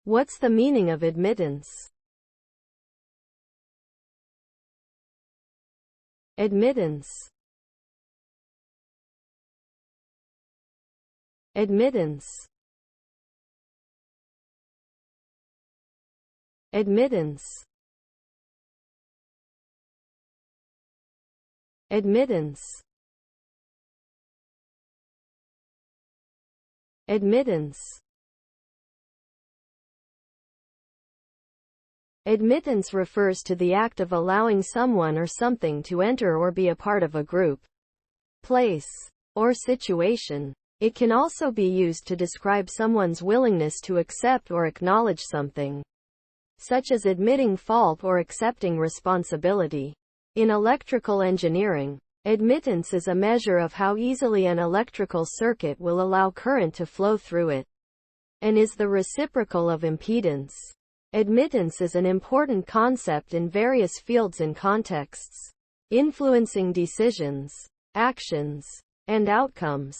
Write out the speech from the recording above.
What's the meaning of admittance? Admittance. Admittance. Admittance. Admittance. Admittance. Admittance refers to the act of allowing someone or something to enter or be a part of a group, place, or situation. It can also be used to describe someone's willingness to accept or acknowledge something, such as admitting fault or accepting responsibility. In electrical engineering, admittance is a measure of how easily an electrical circuit will allow current to flow through it, and is the reciprocal of impedance. Admittance is an important concept in various fields and contexts, influencing decisions, actions, and outcomes.